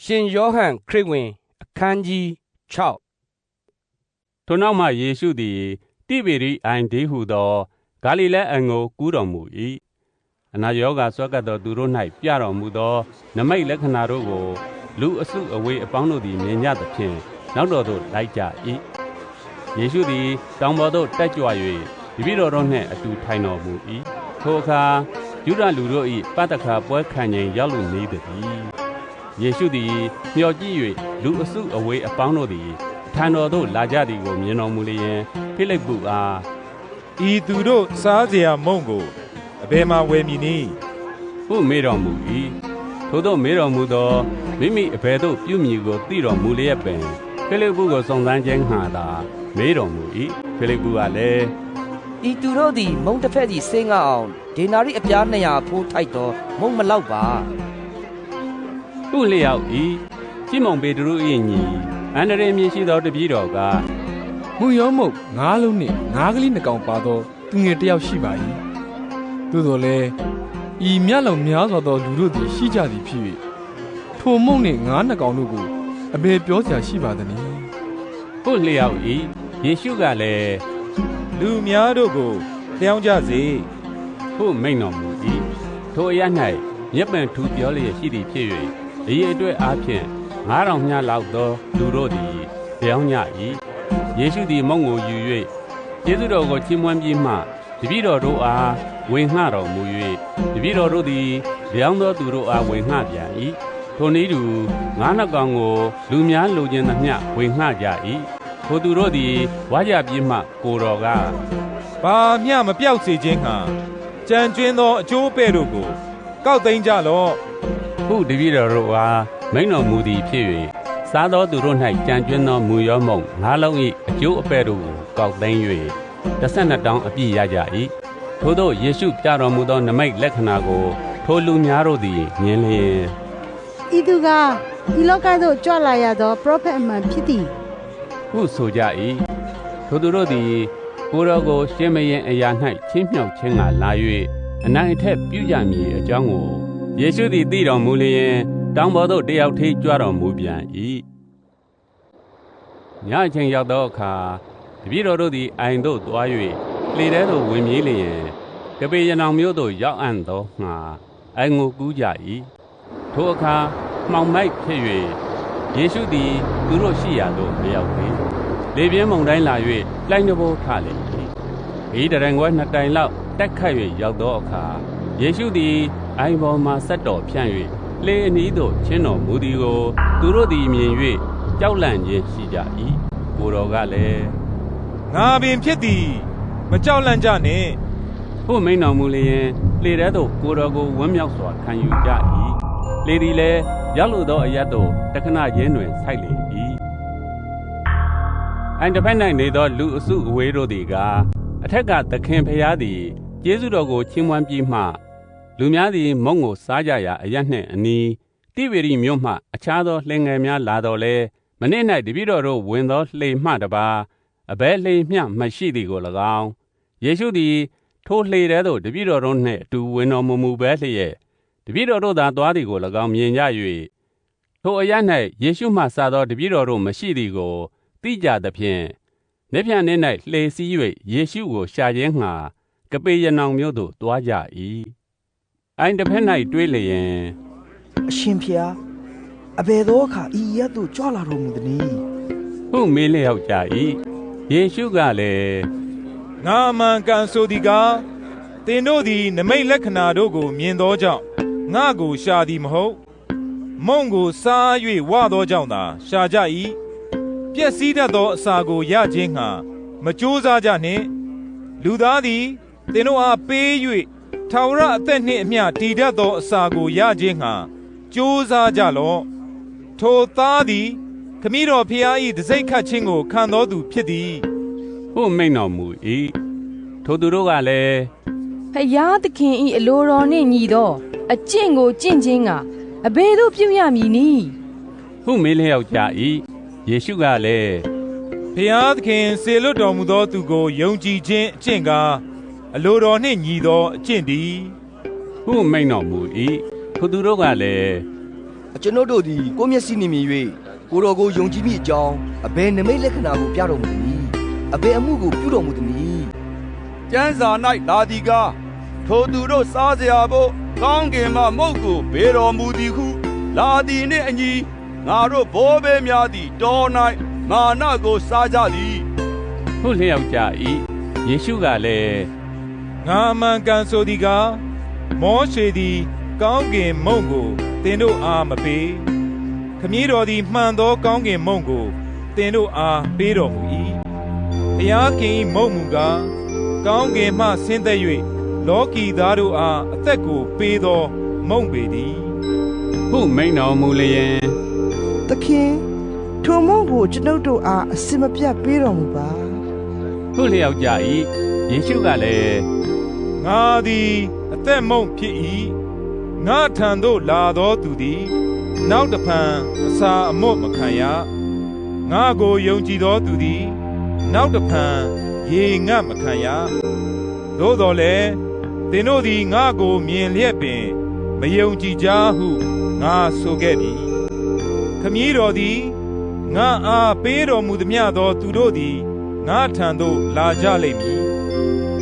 ရှင်ယောဟန်ခရစ်ဝင်အခန်းကြီး6ထိုနောက်မှယေရှုသည်တိဗေရိအိုင်ဒေဟုသောဂါလိလဲအံကိုကူးတော်မူ၏အနာရောဂါဆွဲကပ်သောသူတို့၌ပြတော်မူသောနမိတ်လက္ခဏာတို့ကိုလူအစုအဝေးအပေါင်းတို့သည်မြင်ကြသဖြင့်နောက်တော်သို့လိုက်ကြ၏ယေရှုသည်တောင်ပေါ်သို့တက်ကြွ၍တပည့်တော်တို့နှင့်အတူထိုင်တော်မူ၏ထိုအခါယုဒလူတို့၏ပတ္တခါပွဲခံချိန်ရောက်လူနေသည်ယေရှုသည်မျှော်ကြည့်၍လူအစုအဝေးအပေါင်းတို့သည်ထံတော်သို့လာကြသည်ကိုမြင်တော်မူလျင်ဖိလိပ္ပုအားဤသူတို့စားเสียမုံကိုအဘယ်မှဝယ်မည်နည်းဟုမေးတော်မူ၏ထို့သောမေးတော်မူသောမိမိအဘယ်သို့ပြုမည်ကိုသိတော်မူလျက်ပင်ဖိလိပ္ပုကိုစုံစမ်းခြင်းငှာသာမေးတော်မူ၏ဖိလိပ္ပုကလည်းဤသူတို့သည်မုံတစ်ဖက်စီဆေးငှအောင်ဒေနာရိအပြား200ဖိုးထိုက်သောမုံမလောက်ပါဟုလျောက်၏ရှိမုန်ပေတရု၏ညီအန္ဒရေမြင်ရှိသောတပည့်တော်ကမုံရောမုတ်9လုံးနှင့်9ကလေး2ကောင်ပါသောသူငယ်တစ်ယောက်ရှိပါ၏သို့တော်လည်းဤမြတ်လုံများစွာသောလူတို့သည်ရှိကြသည်ဖြစ်၍ထိုမုံနှင့်9 2ကောင်တို့ကိုအဘယ်ပြောစရာရှိပါသနည်းဟုလျောက်၏ယေရှုကလည်းလူများတို့ကိုလျောင်းကြစေဟုမိန့်တော်မူ၏ထိုအရ၌မြက်ပင်ထူပြောလျက်ရှိသည်ဖြစ်၍အရေးအတွက်အားဖြင့်9000မြတ်လောက်သောလူတို့သည်လျောင်းကြ၏ယေရှုသည်မုံကိုယူ၍ကျေးဇူးတော်ကိုချီးမွမ်းပြီးမှတပည့်တော်တို့အားဝင်ငှတော်မူ၍တပည့်တော်တို့သည်လျောင်းသောသူတို့အားဝင်ငှပြန်၏ထိုနည်းတူ9 ကောင်ကိုလူများလိုချင်သမျှဝင်ငှကြ၏ထိုသူတို့သည်ဝါကြပြီးမှကိုတော်ကဘာမျှမပြောက်စေခြင်းငှာကြံကျွင်းသောအကျိုးပဲ့တို့ကိုကောက်သိမ်းကြလော့ဟုတပည့်တော်တို့အားမိန့်တော်မူသည်ဖြစ်၍စားသောသူတို့၌ကြံကျွင်းသောမူရောမုံ9 လုံး၏အကျိုးအပဲ့တို့ကိုကောက်သိမ်း၍12တောင်းအပြည့်ရကြ၏ထို့သောယေရှုပြတော်မူသောနမိတ်လက္ခဏာကိုထိုလူများတို့သည်မြင်လျင်ဤသူကဒီလောကသို့ကြွလာရသောပရောဖက်အမှန်ဖြစ်သည်ဟုဆိုကြ၏ထိုသူတို့သည်ကိုယ်တော်ကိုရှင်မရင်အရာ၌ချင်းမြှောက်ခြင်းကလာ၍အနိုင်အထက်ပြုကြမည်အကြောင်းကိုယေရှုသည်သိတော်မူလျင်တောင်ပေါ်သို့တယောက်ထိကြွတော်မူပြန်၏ညအချိန်ရောက်သောအခါတပည့်တော်တို့သည်အိုင်သို့သွား၍လှေထဲသို့ဝင်ပြေးလျင်ကပေရနောင်မြို့သို့ရောက်အံ့သောငှာအိုင်ကိုကူးကြ၏ထိုအခါမှောင်မိုက်ဖြစ်၍ယေရှုသည်သူတို့ရှိရာသို့မရောက်သေးလေပြင်းမုန်တိုင်းလာ၍လှိုင်းတဘိုးထလေ၏ဤတရံခွဲ2တိုင်လောက်တက်ခတ်၍ရောက်သောအခါယေရှုသည်အိုင်ပေါ်မှဆက်တော်ဖြန့်၍လေအနီးသို့ချဉ်တော်မူသည်ကိုသူတို့သည်မြင်၍ကြောက်လန့်ခြင်းရှိကြ၏ကိုတော်ကလည်းငါပင်ဖြစ်သည်မကြောက်လန့်ကြနှင့်ဟုမိန့်တော်မူလျင်လေထဲသို့ကိုတော်ကိုဝမ်းမြောက်စွာခံယူကြ၏လေသည်လည်းရောက်လိုသောအရတ်သို့တခဏချင်းတွင်ဆိုက်လေ၏အိုင်တစ်ဖက်၌နေသောလူအစုအဝေးတို့သည်ကအထက်ကသခင်ဖျားသည်ကျေးဇူးတော်ကိုချီးမွမ်းပြီးမှလူများသည်မုံကိုစားကြရာအရတ်နှင့်အနီးတိဗေရိမြို့မှအခြားသောလှေငယ်များလာတော်လဲမနေ့၌တပည့်တော်တို့ဝင်သောလှေမှတပါအဘဲလှေမျှမရှိသည်ကို၎င်းယေရှုသည်ထိုလှေထဲသို့တပည့်တော်တို့နှင့်အတူဝင်တော်မူဘဲလျက်တပည့်တော်တို့သာသွားသည်ကို၎င်းမြင်ကြ၍ထိုအရ၌ယေရှုမှစသောတပည့်တော်တို့မရှိသည်ကိုသိကြသဖြင့်လက်ဖြံနှင့်၌လှေစီး၍ယေရှုကိုရှာခြင်းငှာကပေရနောင်မြို့သို့သွားကြ၏အိုင်တစ်ဖက်၌တွေးလျင်အရှင်ဖျားအဘယ်သောအခါဤရက်သို့ကြွလာတော်မူသနည်းဟုမေးလျောက်ကြ၏ယေရှုကလည်းငါအမှန်ကန်ဆိုသည်ကားသင်တို့သည်နမိတ်လက္ခဏာတို့ကိုမြင်သောကြောင့်ငါကိုရှာသည်မဟုတ်မုံကိုစား၍ဝသောကြောင့်သာရှာကြ၏ပျက်စီးတတ်သောအစာကိုရခြင်းငှာမကြိုးစားကြနှင့်လူသားသည်သင်တို့အားပေး၍ထာဝရအသက်နှင့်အမျှတည်တတ်သောအစာကိုရခြင်းငှာကြိုးစားကြလော့ထိုသားသည်ခမည်းတော်ဖျား၏တစိ့ခတ်ခြင်းကိုခံသောသူဖြစ်သည်ဟုမိန့်တော်မူ၏ထိုသူတို့ကလည်းဖျားသခင်၏အလိုတော်နှင့်ညီသောအကျင့်ကိုကျင့်ခြင်းကအဘယ်သို့ပြုရမည်နည်းဟုမေးလျောက်ကြ၏ယေရှုကလည်းဖျားသခင်စေလွတ်တော်မူသောသူကိုယုံကြည်ခြင်းအကျင့်ကအလိုတော်နှင့်ညီသောအကျင့်သည်ဟုမိန့်တော်မူ၏ထိုသူတို့ကလည်းသ ကျွန်ုပ်တို့သည်ကိုမျက်စိနှင့်မြင်၍ကိုတော်ကိုယုံကြည်မိအကြောင်းအဘယ်နမိတ်လက္ခဏာကိုပြတော်မူသနည်းအဘယ်အမှုကိုပြုတော်မူသနည်းကျမ်းစာ၌လာသည်ကားထိုသူတို့စားစရာဖို့ကောင်းကင်မှမုတ်ကိုဘေးတော်မူသည်ဟုလာသည်နှင့်အညီငါတို့ဘိုးဘေးများသည်တော်၌မာနကိုစားကြသည်ဟုလျှောက်ကြ၏ယေရှုကလည်းငါအမှန်ကန်ဆိုသည်ကားမောရှေသည်ကောင်းကင်မုန့်ကိုသင်တို့အားမပေးခမည်းတော်သည်မှန်သောကောင်းကင်မုန့်ကိုသင်တို့အားပေးတော်မူ၏ဘုရားခင်မုန့်မူကားကောင်းကင်မှဆင်းသက်၍လောကီသားတို့အားအသက်ကိုပေးသောမုန့်ပေသည်ဟုမိန်တော်မူလျင်သခင်ထိုမုန့်ကိုကျွန်ုပ်တို့အားအစင်မပြတ်ပေးတော်မူပါဟုလျှောက်ကြ၏ယေရှုကလည်းငါသည်အသက်မုန့်ဖြစ်၏ငါထံသို့လာသောသူသည်နောက်တဖန်အစာအမွတ်မခံရငါကိုယုံကြည်သောသူသည်နောက်တဖန်ရေငတ်မခံရသို့တော်လည်းသင်တို့သည်ငါကိုမြင်လျက်ပင်မယုံကြည်ကြဟုငါဆိုခဲ့ပြီခမည်းတော်သည်ငါအားပေးတော်မူသည်မြသောသူတို့သည်ငါထံသို့လာကြလိမ့်မည်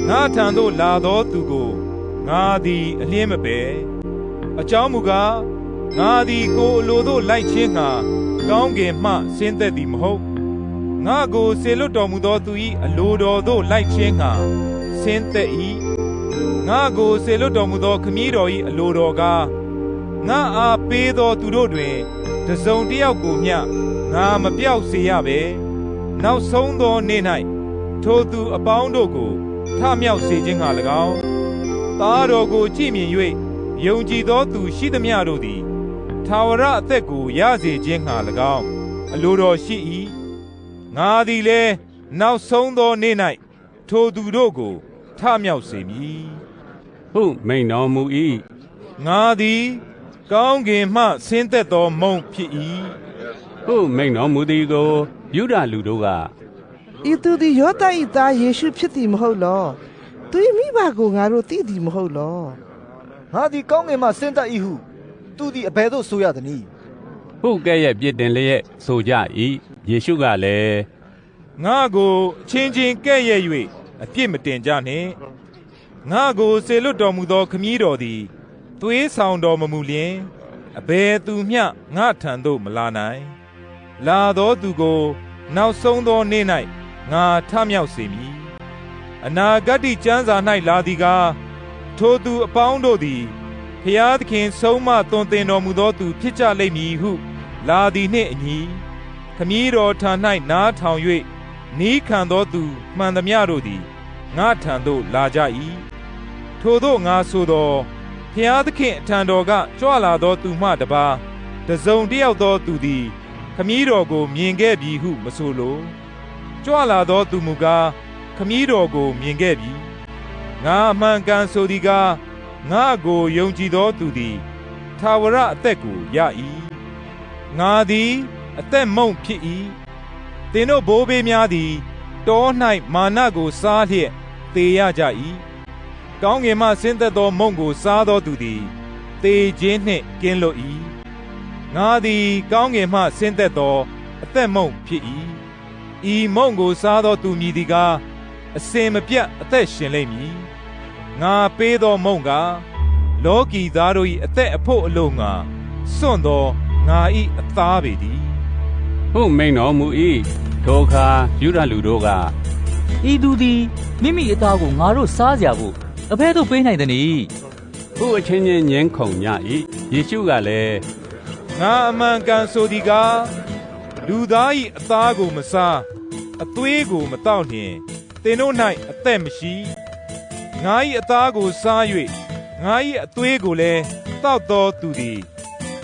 ငါထံသို့လာသောသူကိုငါသည်အလျှင်းမပယ်အကြောင်းမူကားငါသည်ကိုယ်အလိုသို့လိုက်ခြင်းငှာကောင်းကင်မှဆင်းသက်သည်မဟုတ်ငါကိုစေလွတ်တော်မူသောသူ၏အလိုတော်သို့လိုက်ခြင်းငှာဆင်းသက်၏ငါကိုစေလွတ်တော်မူသောခမည်းတော်၏အလိုတော်ကားငါအားပေးသောသူတို့တွင်တစုံတစ်ယောက်ကိုမျှငါမပြောက်စေရဘဲနောက်ဆုံးသောနေ့၌ထိုသူအပေါင်းတို့ကိုထမြောက်စေခြင်းငှာ၎င်းသားတော်ကိုကြည်မြင်၍ယုံကြည်သောသူရှိသမျှတို့သည်ထာဝရအသက်ကိုရစေခြင်းငှာ၎င်းအလိုတော်ရှိ၏ငါသည်လည်းနောက်ဆုံးသောနေ့၌ထိုသူတို့ကိုထမြောက်စေမည်ဟုမိန်တော်မူ၏ငါသည်ကောင်းကင်မှဆင်းသက်သောမုန့်ဖြစ်၏ဟုမိန်တော်မူသည်ကိုယုဒလူတို့ကဤသူသည်ယောသ၏သားယေရှုဖြစ်သည်မဟုတ်လောသူ၏မိဘကိုငါတို့သိသည်မဟုတ်လောငါသည်ကောင်းကင်မှဆင်းသက်၏ဟုသူသည်အဘယ်သို့ဆိုရသနည်းဟုကဲ့ရဲ့ပြစ်တင်လျက်ဆိုကြ၏ယေရှုကလည်းငါကိုအချင်းချင်းကဲ့ရဲ့၍အပြစ်မတင်ကြနှင့်ငါကိုစေလွတ်တော်မူသောခမည်းတော်သည်သွေးဆောင်တော်မမူလျင်အဘယ်သူမျှငါထံသို့မလာနိုင်လာသောသူကိုနောက်ဆုံးသောနေ့၌ငါထမြောက်စေမည်အနာဂတ်ကျမ်းစာ၌လာသည်ကားထိုသူအပေါင်းတို့သည်ဖျားသခင်ဆုံးမသွန်သင်တော်မူသောသူဖြစ်ကြလိမ့်မည်ဟုလာသည်နှင့်အညီခမည်းတော်ထံ၌နားထောင်၍နီးခံသောသူမှန်သမျှတို့သည်ငါထံသို့လာကြ၏ထိုသို့ငါဆိုသောဖျားသခင်အထံတော်ကကြွလာသောသူမှတပါးတစုံတစ်ယောက်သောသူသည်ခမည်းတော်ကိုမြင်ခဲ့ပြီဟုမဆိုလိုကြွလာသောသူမူကားခမည်းတော်ကိုမြင်ခဲ့ပြီငါအမှန်ကန်ဆိုသည်ကားငါကိုယုံကြည်သောသူသည်ထာဝရအသက်ကိုရ၏ငါသည်အသက်မုန့်ဖြစ်၏သင်တို့ဘိုးဘေးများသည်တော၌မာနကိုစားလျက်သေရကြ၏ကောင်းကင်မှဆင်းသက်သောမုန့်ကိုစားသောသူသည်သေခြင်းနှင့်ကင်းလွတ်၏ငါသည်ကောင်းကင်မှဆင်းသက်သောအသက်မုန့်ဖြစ်၏ဤမုန့်ကိုစားသောသူမည်သည်ကားအစဉ်မပြတ်အသက်ရှင်လိမ့်မည်ငါပေးသောမုန့်ကားလောကီသားတို့၏အသက်အဖို့အလို့ငါစွန့်သောငါ၏အသားပေသည်ဟုမိန်တော်မူ၏ထိုအခါယုဒလူတို့ကဤသူသည်မိမိအသားကိုငါတို့စားကြဖို့အဘယ်သို့ပေးနိုင်သနည်းဟုအချင်းချင်းငင်းခုန်ကြ၏ယေရှုကလည်းငါအမှန်ကန်ဆိုသည်ကားလူသား၏အသားကိုမစားအသွေးကိုမတောက်လျင်သင်တို့၌အသက်မရှိငါ၏အသားကိုစား၍ငါ၏အသွေးကိုလည်းတောက်သောသူသည်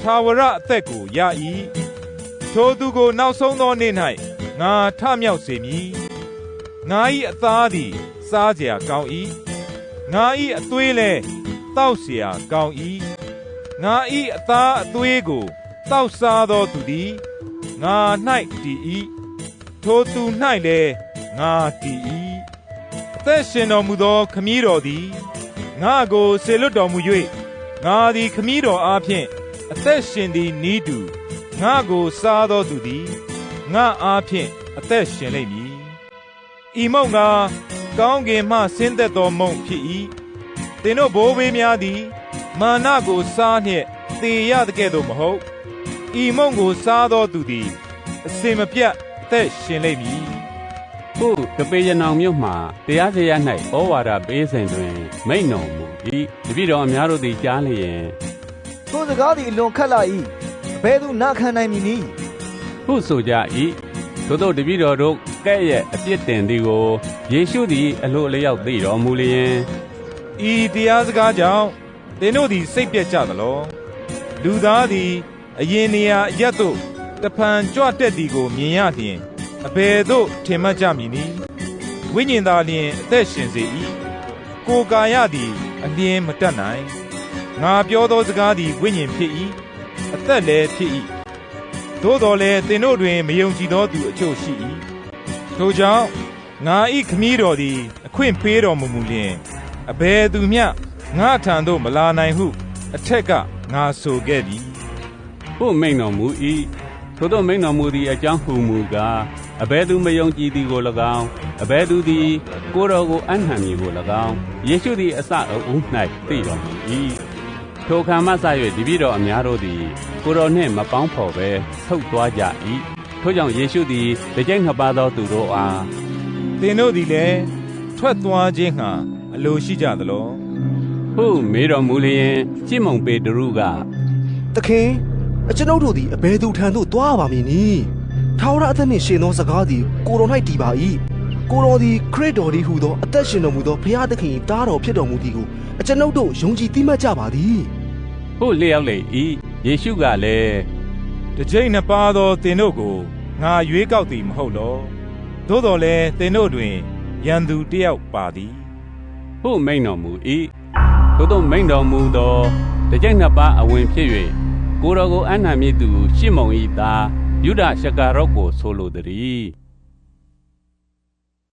ထာဝရအသက်ကိုရ၏ထိုသူကိုနောက်ဆုံးသောနေ့၌ငါထမြောက်စေမည်ငါ၏အသားသည်စားเสียကောင်း၏ငါ၏အသွေးလည်းတောက်เสียကောင်း၏ငါ၏အသားအသွေးကိုတောက်စားသောသူသည်ငါ၌တည်၏ထိုသူ၌လည်းငါတည်၏အသက်ရှင်တော်မူသောခမည်းတော်သည်ငါကိုစေလွတ်တော်မူ၍ငါသည်ခမည်းတော်အားဖြင့် အသက်ရှင်သည်နီးတူငါကိုစားသောသူသည်ငါအားဖြင့်အသက်ရှင်လိမ့်မည်ဤမုံကကောင်းကင်မှဆင်းသက်သောမုံဖြစ်၏သင်တို့ဘိုးဘေးများသည်မာနကိုစားနှင့်သေရတဲ့ကဲ့သို့မဟုတ်ဤမုံကိုစားသောသူသည်အစင်မပြတ်အသက်ရှင်လိမ့်မည်ဟုကပေရနောင်မြို့မှတရားစရာ၌ဩဝါဒပေးစဉ်တွင်မိန့်တော်မူ၏တပည့်တော်အများတို့သည်ကြားလျင်ထိုစကားသည်အလွန်ခက်လာ၏အဘယ်သူနာခံနိုင်မည်နည်းဟုဆိုကြ၏သို့သောတပည့်တော်တို့ကဲ့ရဲ့အပြစ်တင်သည်ကိုယေရှုသည်အလိုအလျောက်သိတော်မူလျင်ဤတရားစကားကြောင့်သင်တို့သည်စိတ်ပြတ်ကြသလောလူသားသည်အရင်နေရာအရက်သို့တဖန်ကြွတက်သည်ကိုမြင်ရလျင်အဘယ်သို့ထင်မှတ်ကြမည်နည်းဝိညာဉ်သာလျင်အသက်ရှင်စေ၏ကိုယ်ကာယသည်အလျင်မတတ်နိုင်ငါပြောသောစကားသည်ဝိညာဉ်ဖြစ်၏အသက်လည်းဖြစ်၏သို့တော်လည်းသင်တို့တွင်မယုံကြည်သောသူအချို့ရှိ၏ထိုကြောင့်ငါ၏ခမည်းတော်သည်အခွင့်ပေးတော်မူလျင်အဘယ်သူမျှငါထံသို့မလာနိုင်ဟုအထက်ကငါဆိုခဲ့ပြီဟုမိန့်တော်မူ၏ထို့သောမိန့်တော်မူသည့်အကြောင်းဟူမူကားအဘယ်သူမယုံကြည်သည်ကို၎င်းအဘယ်သူသည်ကိုယ်တော်ကိုအံ့ဟံမည်ကို၎င်းယေရှုသည်အစအဦး၌သိတော်မူ၏ထိုခါမှစ၍တပည့်တော်အများတို့သည်ကိုယ်တော်နှင့်မပေါင်းဖော်ဘဲထုတ်သွားကြ၏ထို့ကြောင့်ယေရှုသည်တစ်ကြိမ်နှစ်ပါးသောသူတို့အားသင်တို့သည်လည်းထွက်သွားခြင်းငှာအလိုရှိကြသလောဟုမေးတော်မူလျင်ရှမုန်ပေတရုကသခင်အကျွန်ုပ်တို့သည်အဘယ်သူထံသို့သွားပါမည်နည်းထာဝရအသက်နှင့်ရှင်သောစကားသည်ကိုယ်တော်၌တည်ပါ၏ကိုယ်တော်သည်ခရစ်တော်သည်ဟူသောအသက်ရှင်တော်မူသောဘုရားသခင်၏သားတော်ဖြစ်တော်မူသည်ကိုအကျွန်ုပ်တို့ယုံကြည်သိမှတ်ကြပါသည်ဟုလျှောက်လေ၏ယေရှုကလည်းတစ်ကြိမ်နှစ်ပါးသောသင်တို့ကိုငါရွေးကောက်သည်မဟုတ်လောသို့တော်လည်းသင်တို့တွင်ရန်သူတစ်ယောက်ပါသည်ဟုမိန့်တော်မူ၏သို့သောမိန့်တော်မူသောတစ်ကြိမ်နှစ်ပါးအဝင်ဖြစ်၍ကိုယ်တော်ကိုအံ့နံမည်သူရှမုန်၏သားယုဒရှကာရော့ကိုဆိုလိုသည်